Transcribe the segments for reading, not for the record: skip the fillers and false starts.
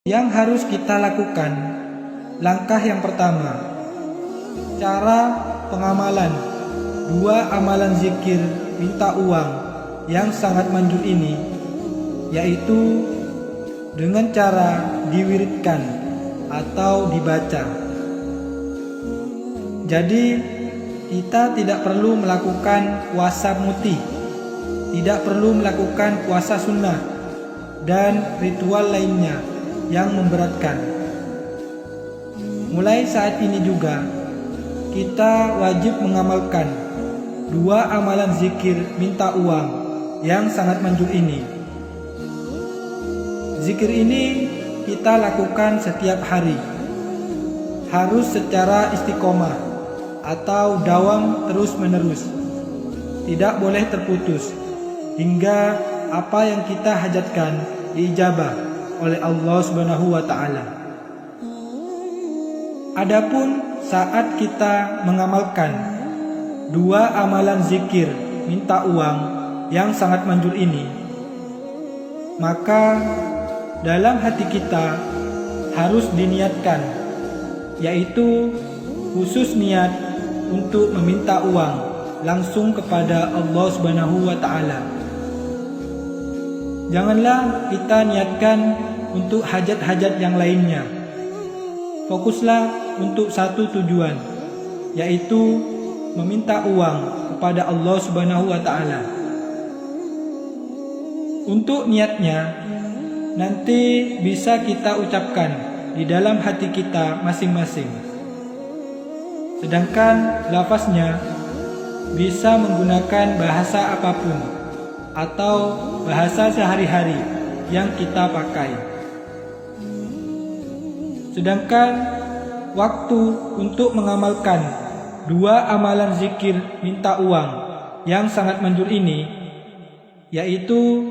Yang harus kita lakukan, langkah yang pertama, cara pengamalan 2 amalan zikir minta uang yang sangat manjur ini, yaitu dengan cara diwiridkan atau dibaca. Jadi kita tidak perlu melakukan puasa muti, tidak perlu melakukan puasa sunnah dan ritual lainnya yang memberatkan. Mulai saat ini juga kita wajib mengamalkan 2 amalan zikir minta uang yang sangat manjur ini. Zikir ini kita lakukan setiap hari, harus secara istiqomah atau dawam terus menerus, tidak boleh terputus hingga apa yang kita hajatkan diijabah oleh Allah Subhanahu wa Ta'ala. Adapun saat kita mengamalkan 2 amalan zikir minta uang yang sangat manjur ini, maka dalam hati kita harus diniatkan, yaitu khusus niat untuk meminta uang langsung kepada Allah Subhanahu wa Ta'ala. Janganlah kita niatkan untuk hajat-hajat yang lainnya. Fokuslah untuk satu tujuan, yaitu meminta uang kepada Allah Subhanahu wa Ta'ala. Untuk niatnya nanti bisa kita ucapkan di dalam hati kita masing-masing. Sedangkan lafaznya bisa menggunakan bahasa apapun atau bahasa sehari-hari yang kita pakai. Sedangkan waktu untuk mengamalkan 2 amalan zikir minta uang yang sangat manjur ini, yaitu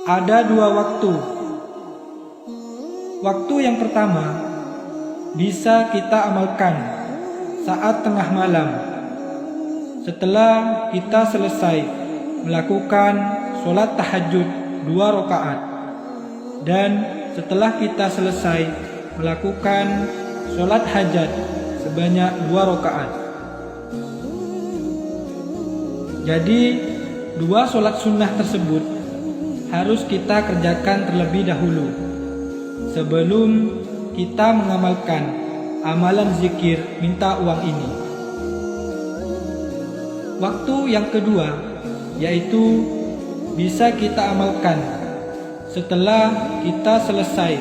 ada 2 waktu. Waktu yang pertama bisa kita amalkan saat tengah malam, setelah kita selesai melakukan sholat tahajud 2 rakaat, dan setelah kita selesai melakukan sholat hajat sebanyak 2 rakaat. Jadi 2 sholat sunnah tersebut harus kita kerjakan terlebih dahulu sebelum kita mengamalkan amalan zikir minta uang ini. Waktu yang kedua yaitu bisa kita amalkan setelah kita selesai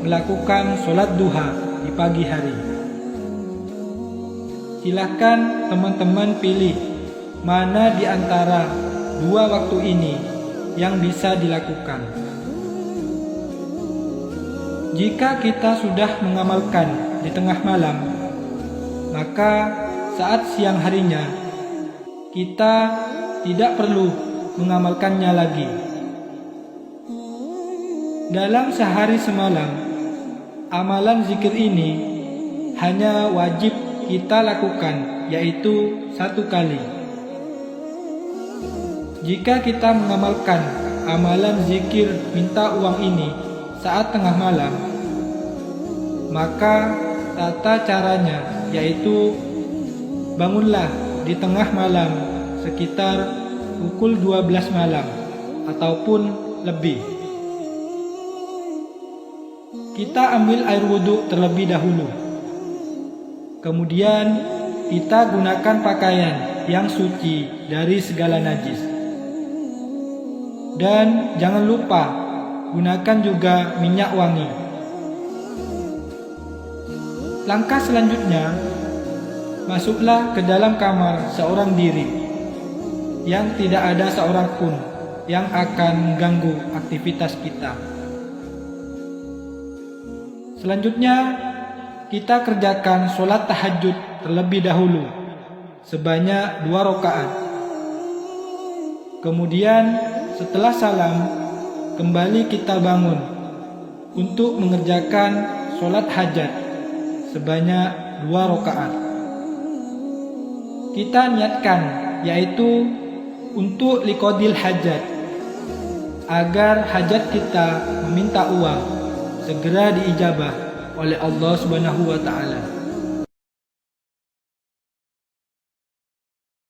melakukan sholat duha di pagi hari. Silahkan teman-teman pilih mana di antara 2 waktu ini yang bisa dilakukan. Jika kita sudah mengamalkan di tengah malam, maka saat siang harinya kita tidak perlu mengamalkannya lagi. Dalam sehari semalam, amalan zikir ini hanya wajib kita lakukan, yaitu 1 kali. Jika kita mengamalkan amalan zikir minta uang ini saat tengah malam, maka tata caranya yaitu bangunlah di tengah malam sekitar pukul 12 malam ataupun lebih. Kita ambil air wudhu terlebih dahulu. Kemudian kita gunakan pakaian yang suci dari segala najis. Dan jangan lupa gunakan juga minyak wangi. Langkah selanjutnya, masuklah ke dalam kamar seorang diri yang tidak ada seorang pun yang akan mengganggu aktivitas kita. Selanjutnya, kita kerjakan sholat tahajud terlebih dahulu sebanyak 2 rakaat. Kemudian setelah salam, kembali kita bangun untuk mengerjakan sholat hajat sebanyak 2 rakaat. Kita niatkan, yaitu untuk liqadil hajat, agar hajat kita meminta uang segera diijabah oleh Allah Subhanahu wa taala.